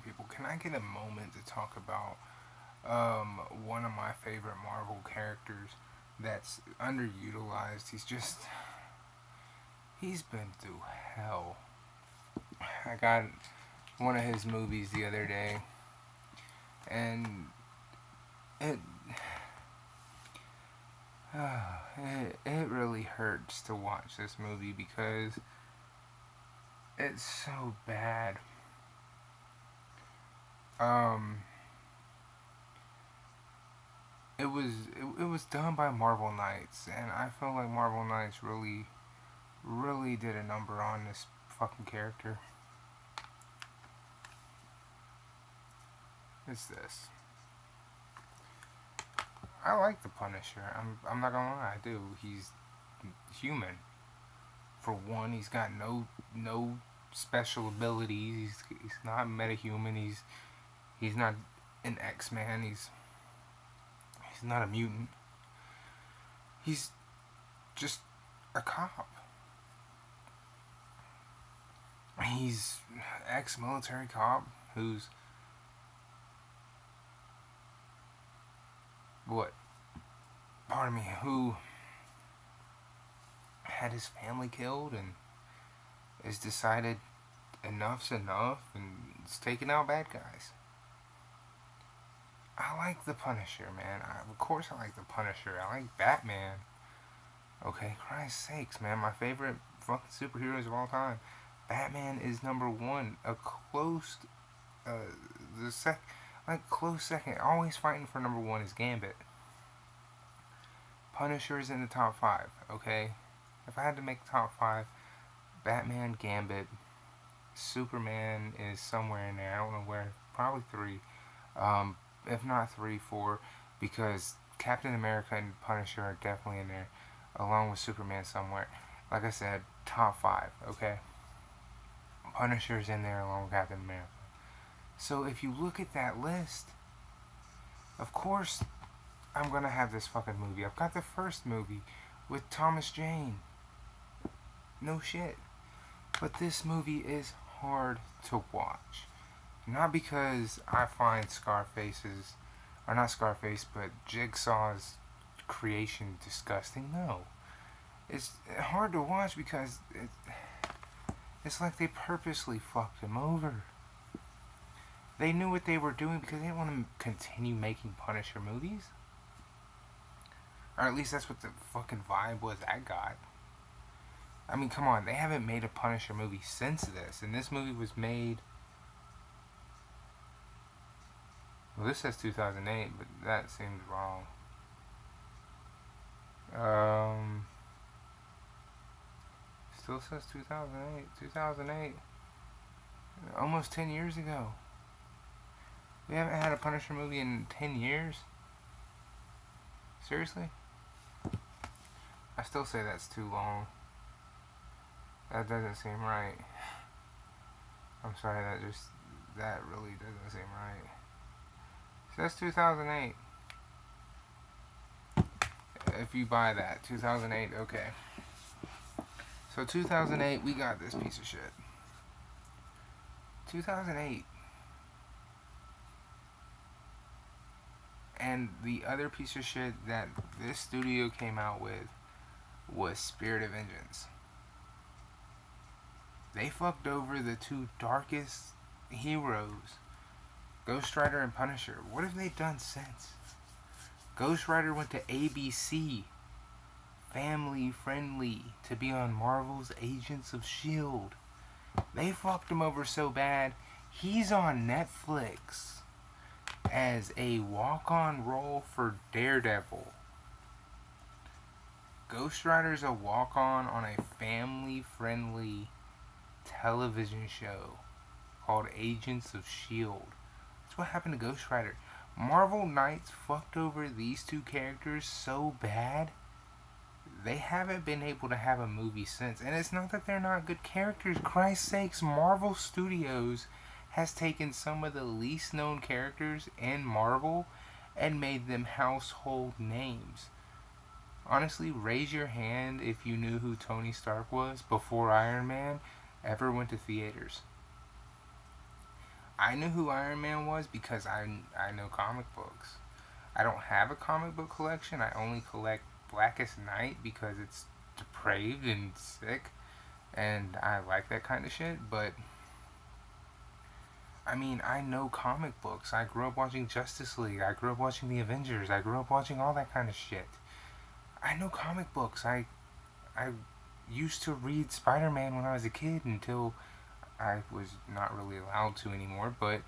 people. Can I get a moment to talk about one of my favorite Marvel characters that's underutilized? He's been through hell. I got one of his movies the other day, and it it really hurts to watch this movie because it's so bad. Um, it was done by Marvel Knights, and I feel like Marvel Knights really did a number on this fucking character. It's this. I like the Punisher. I'm not gonna lie, I do. He's human. For one, he's got no special abilities. He's not metahuman. He's not an X-Man. He's not a mutant. He's just a cop. He's ex-military cop who's what? Pardon me. Who had his family killed and has decided enough's enough and is taking out bad guys. I like the Punisher, man. Of course I like the Punisher. I like Batman. Okay, Christ's sakes, man. My favorite fucking superheroes of all time. Batman is number one. A close, uh, the close second. Always fighting for number one is Gambit. Punisher is in the top five. Okay, if I had to make the top five, Batman, Gambit, Superman is somewhere in there. I don't know where. Probably three. If not three, four, because Captain America and Punisher are definitely in there, along with Superman somewhere. Like I said, top five. Okay, Punisher's in there along with Captain America. So if you look at that list, of course I'm gonna have this fucking movie. I've got the first movie with Thomas Jane. No shit. But this movie is hard to watch. Not because I find Scarface's, or not Scarface, but Jigsaw's creation disgusting. No. It's hard to watch because it's like they purposely fucked him over. They knew what they were doing because they didn't want to continue making Punisher movies. Or at least that's what the fucking vibe was I got. I mean, come on, they haven't made a Punisher movie since this, and this movie was made. Well, this says 2008, but that seems wrong. Still says 2008. 2008. Almost 10 years ago. We haven't had a Punisher movie in 10 years? Seriously? I still say that's too long. That doesn't seem right. I'm sorry, that really doesn't seem right. So that's 2008. If you buy that, 2008, okay. So 2008, we got this piece of shit. 2008. And the other piece of shit that this studio came out with was Spirit of Vengeance. They fucked over the two darkest heroes, Ghost Rider and Punisher. What have they done since? Ghost Rider went to ABC, family friendly, to be on Marvel's Agents of S.H.I.E.L.D. They fucked him over so bad, he's on Netflix as a walk-on role for Daredevil. Ghost Rider's a walk-on on a family-friendly television show called Agents of S.H.I.E.L.D. That's what happened to Ghost Rider. Marvel Knights fucked over these two characters so bad, they haven't been able to have a movie since. And it's not that they're not good characters. Christ's sakes, Marvel Studios has taken some of the least known characters in Marvel and made them household names. Honestly, raise your hand if you knew who Tony Stark was before Iron Man ever went to theaters. I knew who Iron Man was because I know comic books. I don't have a comic book collection. I only collect Blackest Night because it's depraved and sick, and I like that kind of shit. But I mean, I know comic books. I grew up watching Justice League. I grew up watching the Avengers. I grew up watching all that kind of shit. I know comic books. I used to read Spider-Man when I was a kid until I was not really allowed to anymore, but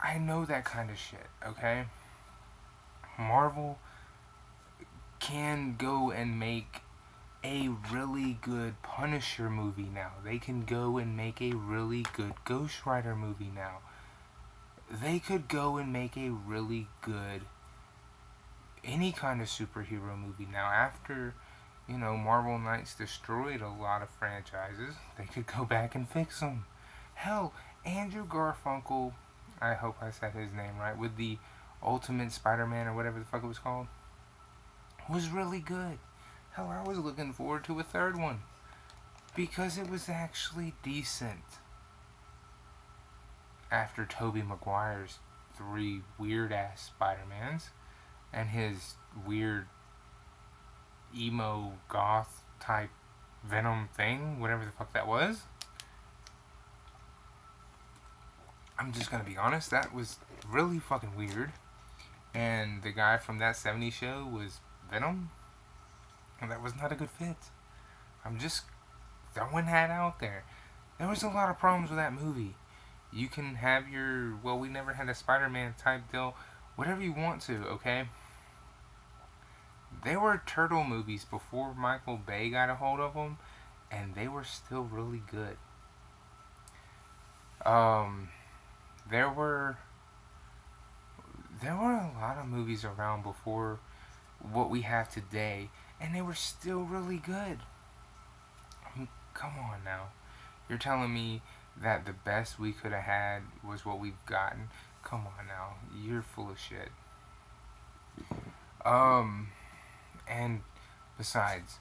I know that kind of shit, okay? Marvel can go and make a really good Punisher movie now. They can go and make a really good Ghost Rider movie now. They could go and make a really good any kind of superhero movie now. After, Marvel Knights destroyed a lot of franchises, they could go back and fix them. Hell, Andrew Garfunkel, I hope I said his name right, with the Ultimate Spider-Man or whatever the fuck it was called, was really good. Hell, I was looking forward to a third one because it was actually decent. After Tobey Maguire's three weird ass Spider-Mans and his weird emo goth type Venom thing, whatever the fuck that was. I'm just gonna be honest, that was really fucking weird. And the guy from that '70s show was Venom, and that was not a good fit. I'm just throwing that out there. There was a lot of problems with that movie. You can have your, well, we never had a Spider-Man type deal, whatever you want to, okay? There were turtle movies before Michael Bay got a hold of them, and they were still really good. Um, there were a lot of movies around before what we have today, and they were still really good. I mean, come on now. You're telling me that the best we could have had was what we've gotten? Come on now. You're full of shit. And besides,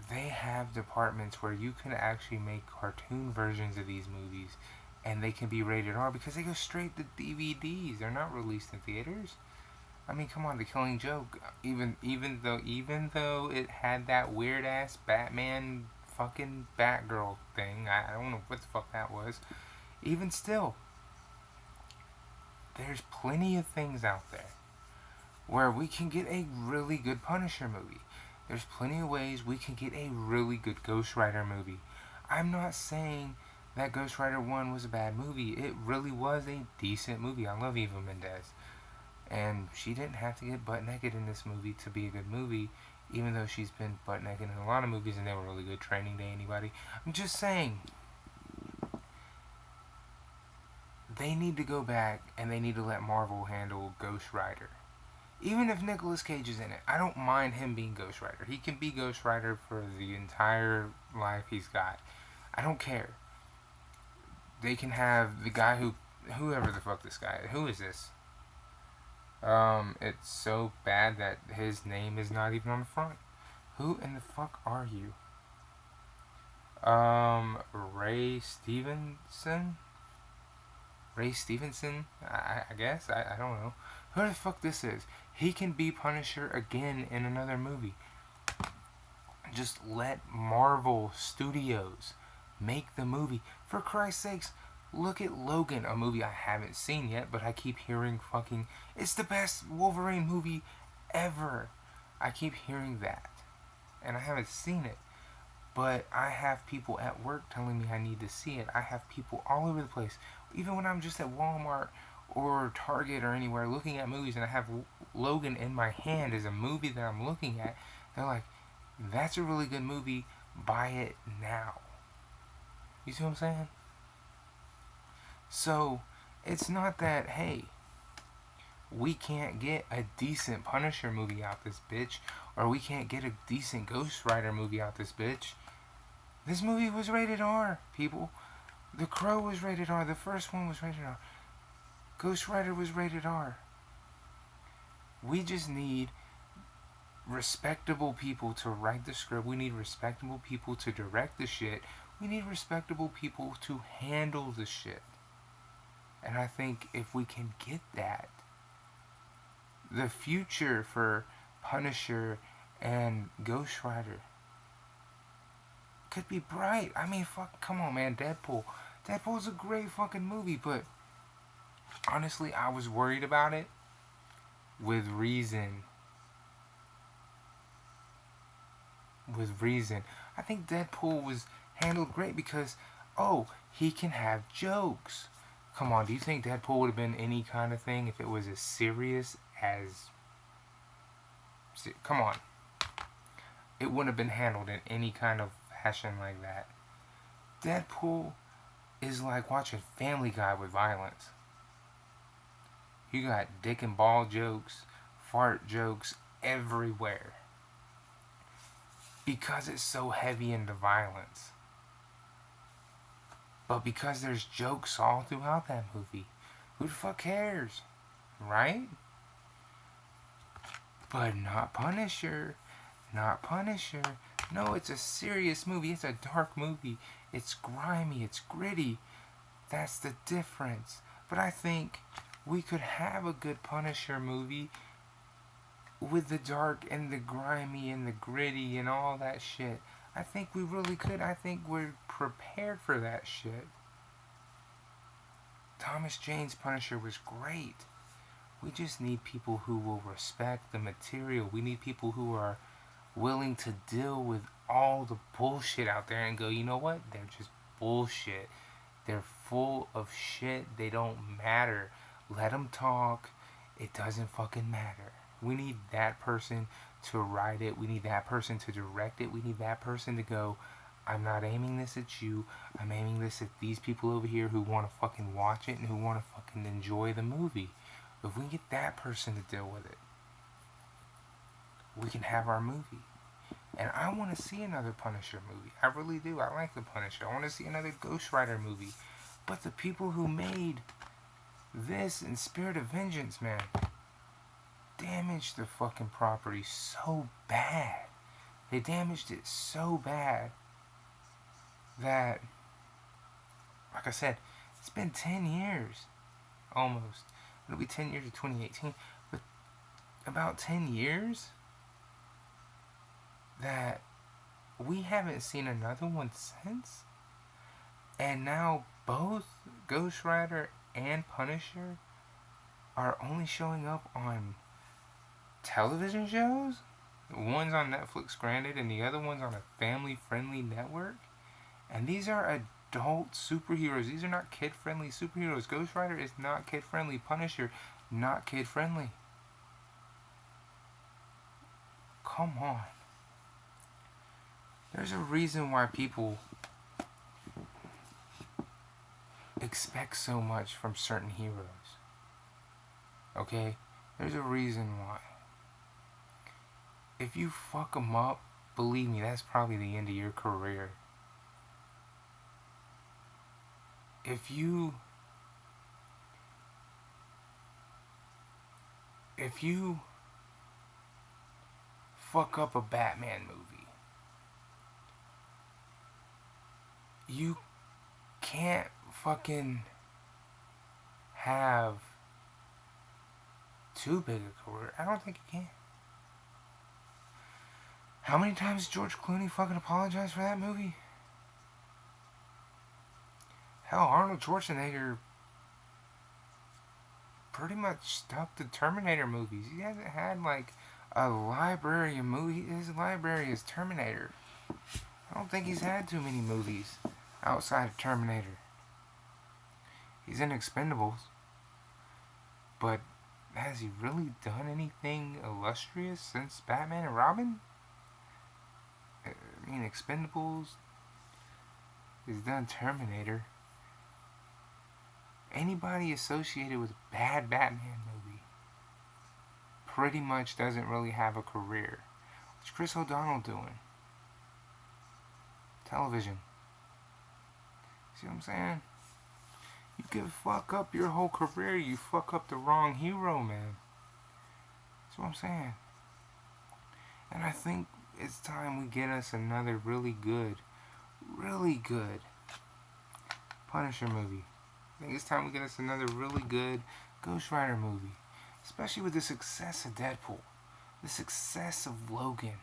they have departments where you can actually make cartoon versions of these movies and they can be rated R because they go straight to DVDs. They're not released in theaters. I mean, come on, The Killing Joke. Even though it had that weird ass Batman fucking Batgirl thing, I don't know what the fuck that was. Even still, there's plenty of things out there where we can get a really good Punisher movie. There's plenty of ways we can get a really good Ghost Rider movie. I'm not saying that Ghost Rider 1 was a bad movie. It really was a decent movie. I love Eva Mendes. And she didn't have to get butt naked in this movie to be a good movie, even though she's been butt naked in a lot of movies and they were really good. Training Day, anybody? I'm just saying, they need to go back and they need to let Marvel handle Ghost Rider. Even if Nicolas Cage is in it, I don't mind him being Ghost Rider. He can be Ghost Rider for the entire life he's got. I don't care. They can have the guy whoever the fuck this guy is. Who is this? It's so bad that his name is not even on the front. Who in the fuck are you? Ray Stevenson? Ray Stevenson? I guess? I don't know. Who the fuck this is? He can be Punisher again in another movie. Just let Marvel Studios make the movie. For Christ's sakes, look at Logan, a movie I haven't seen yet, but I keep hearing fucking... It's the best Wolverine movie ever. I keep hearing that. And I haven't seen it. But I have people at work telling me I need to see it. I have people all over the place. Even when I'm just at Walmart or Target or anywhere looking at movies and I have Logan in my hand as a movie that I'm looking at, they're like, that's a really good movie. Buy it now. You see what I'm saying? So, it's not that, hey, we can't get a decent Punisher movie out this bitch, or we can't get a decent Ghost Rider movie out this bitch. This movie was rated R, people. The Crow was rated R. The first one was rated R. Ghost Rider was rated R. We just need respectable people to write the script. We need respectable people to direct the shit. We need respectable people to handle the shit. And I think if we can get that, the future for Punisher and Ghost Rider could be bright. I mean, fuck, come on, man. Deadpool. Deadpool's a great fucking movie, but honestly, I was worried about it with reason. With reason. I think Deadpool was handled great because, oh, he can have jokes. Come on, do you think Deadpool would have been any kind of thing if it was as serious as. Come on. It wouldn't have been handled in any kind of fashion like that. Deadpool is like watching Family Guy with violence. You got dick and ball jokes, fart jokes everywhere. Because it's so heavy into violence. But because there's jokes all throughout that movie, who the fuck cares? Right? But not Punisher. Not Punisher. No, it's a serious movie. It's a dark movie. It's grimy. It's gritty. That's the difference. But I think we could have a good Punisher movie with the dark and the grimy and the gritty and all that shit. I think we really could. I think we're prepared for that shit. Thomas Jane's Punisher was great. We just need people who will respect the material. We need people who are willing to deal with all the bullshit out there and go, you know what? They're just bullshit. They're full of shit. They don't matter. Let them talk. It doesn't fucking matter. We need that person to write it. We need that person to direct it. We need that person to go, I'm not aiming this at you. I'm aiming this at these people over here who want to fucking watch it and who want to fucking enjoy the movie. If we get that person to deal with it, we can have our movie. And I want to see another Punisher movie. I really do. I like the Punisher. I want to see another Ghost Rider movie. But the people who made this in Spirit of Vengeance, man, damaged the fucking property so bad. They damaged it so bad that, like I said, it's been 10 years. Almost. It'll be 10 years of 2018. But about 10 years that we haven't seen another one since. And now both Ghost Rider and Punisher are only showing up on television shows. One's on Netflix, granted, and the other one's on a family-friendly network. And these are adult superheroes. These are not kid-friendly superheroes. Ghost Rider is not kid-friendly. Punisher, not kid-friendly. Come on. There's a reason why people expect so much from certain heroes. Okay? There's a reason why. If you fuck them up, believe me, that's probably the end of your career. If you fuck up a Batman movie, you can't fucking have too big a career. I don't think you can. How many times did George Clooney fucking apologize for that movie? Hell, Arnold Schwarzenegger pretty much stuck to Terminator movies. He hasn't had like a library of movies. His library is Terminator. I don't think he's had too many movies outside of Terminator. He's in Expendables. But has he really done anything illustrious since Batman and Robin? I mean, Expendables. He's done Terminator. Anybody associated with a bad Batman movie pretty much doesn't really have a career. What's Chris O'Donnell doing? Television. See what I'm saying? You can fuck up your whole career. You fuck up the wrong hero, man. That's what I'm saying. And I think it's time we get us another really good Punisher movie. I think it's time we get us another really good Ghost Rider movie. Especially with the success of Deadpool, the success of Logan.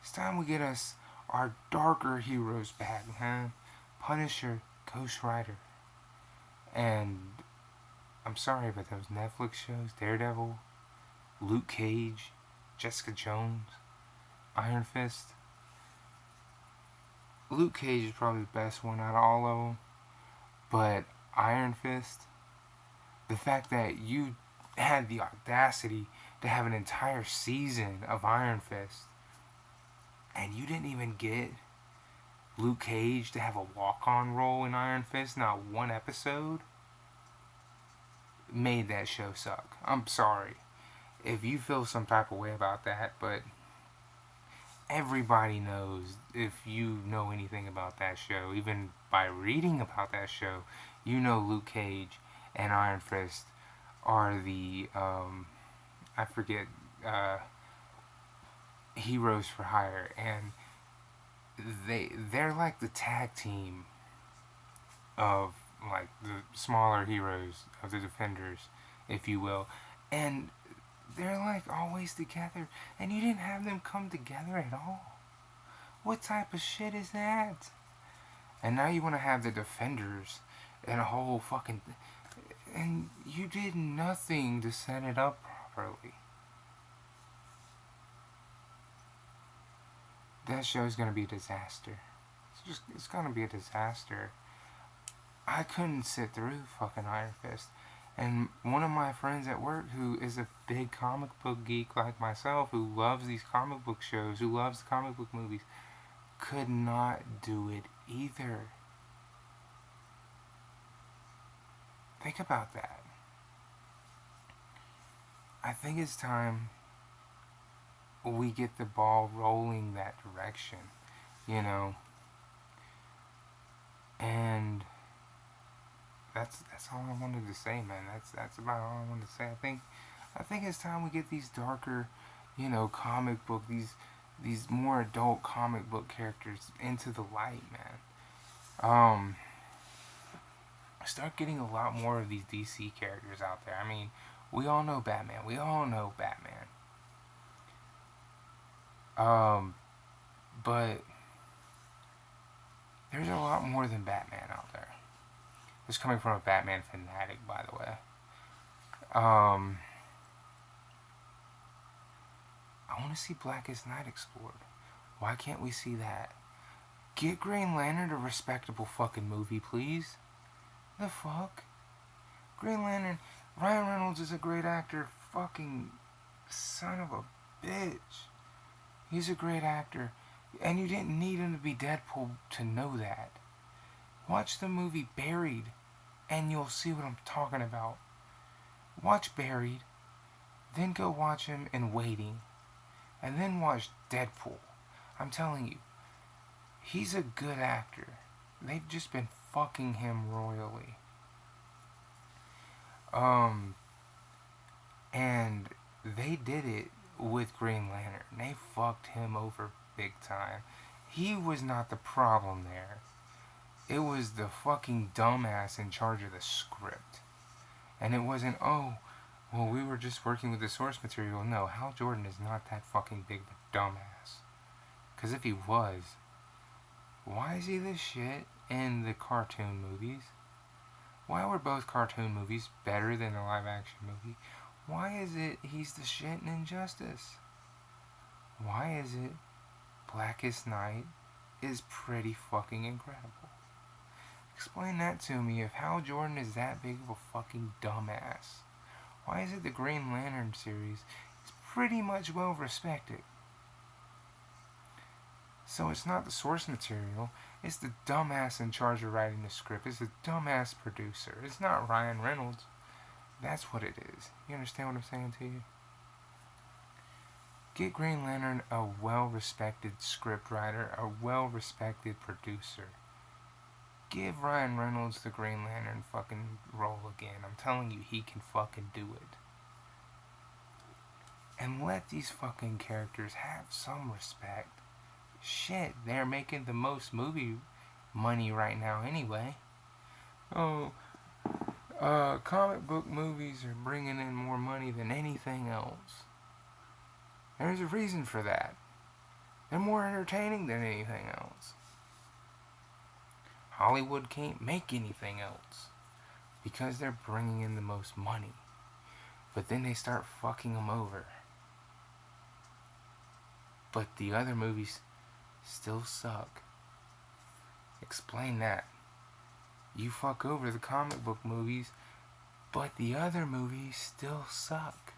It's time we get us our darker heroes back, huh? Punisher, Ghost Rider. And I'm sorry, but those Netflix shows, Daredevil, Luke Cage, Jessica Jones, Iron Fist. Luke Cage is probably the best one out of all of them. But Iron Fist, the fact that you had the audacity to have an entire season of Iron Fist and you didn't even get Luke Cage to have a walk-on role in Iron Fist, not one episode, made that show suck. I'm sorry if you feel some type of way about that, but everybody knows, if you know anything about that show, even by reading about that show, you know Luke Cage and Iron Fist are the I forget heroes for hire, and they're like the tag team of like the smaller heroes of the Defenders, if you will, and they're like always together, and you didn't have them come together at all. What type of shit is that? And now you want to have the Defenders and a whole fucking, and you did nothing to set it up properly. That show's gonna be a disaster. It's gonna be a disaster. I couldn't sit through fucking Iron Fist. And one of my friends at work, who is a big comic book geek like myself, who loves these comic book shows, who loves comic book movies, could not do it either. Think about that. I think it's time we get the ball rolling that direction, you know. And that's all I wanted to say, man. That's about all I wanted to say. I think it's time we get these darker, you know, comic book, these more adult comic book characters into the light, man. Start getting a lot more of these DC characters out there. I mean, we all know Batman. We all know Batman. But there's a lot more than Batman out there. This is coming from a Batman fanatic, by the way. I want to see Blackest Night explored. Why can't we see that? Get Green Lantern a respectable fucking movie, please. The fuck? Green Lantern, Ryan Reynolds is a great actor. Fucking son of a bitch. He's a great actor. And you didn't need him to be Deadpool to know that. Watch the movie Buried, and you'll see what I'm talking about. Watch Buried, then go watch him in Waiting, and then watch Deadpool. I'm telling you, he's a good actor. They've just been fucking him royally. And they did it with Green Lantern. They fucked him over big time. He was not the problem there. It was the fucking dumbass in charge of the script. And it wasn't, oh, well, we were just working with the source material. No, Hal Jordan is not that fucking big of a dumbass. Because if he was, why is he this shit in the cartoon movies? Why were both cartoon movies better than the live action movie? Why is it he's the shit in Injustice? Why is it Blackest Night is pretty fucking incredible? Explain that to me. If Hal Jordan is that big of a fucking dumbass, why is it the Green Lantern series is pretty much well respected? So it's not the source material, it's the dumbass in charge of writing the script. It's the dumbass producer. It's not Ryan Reynolds. That's what it is. You understand what I'm saying to you? Get Green Lantern a well-respected scriptwriter, a well-respected producer. Give Ryan Reynolds the Green Lantern fucking role again. I'm telling you, he can fucking do it. And let these fucking characters have some respect. Shit, they're making the most movie money right now anyway. Oh, Comic book movies are bringing in more money than anything else. There's a reason for that. They're more entertaining than anything else. Hollywood can't make anything else because they're bringing in the most money. But then they start fucking them over. But the other movies still suck. Explain that. You fuck over the comic book movies, but the other movies still suck.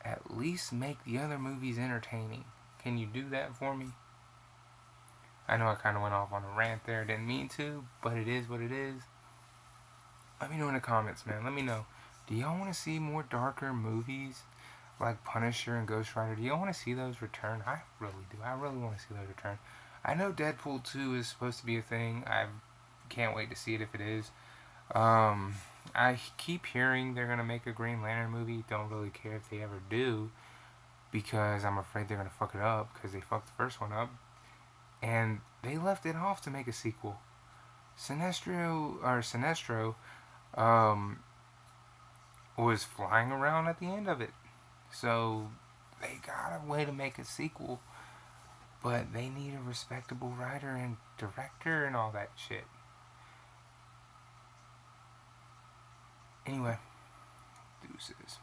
At least make the other movies entertaining. Can you do that for me? I know I kind of went off on a rant there. Didn't mean to, but it is what it is. Let me know in the comments, man. Let me know. Do y'all want to see more darker movies like Punisher and Ghost Rider? Do y'all want to see those return? I really do. I really want to see those return. I know Deadpool 2 is supposed to be a thing. I can't wait to see it if it is. I keep hearing they're going to make a Green Lantern movie. Don't really care if they ever do, because I'm afraid they're going to fuck it up because they fucked the first one up. And they left it off to make a sequel. Sinestro was flying around at the end of it. So they got a way to make a sequel, but they need a respectable writer and director and all that shit. Anyway, deuces.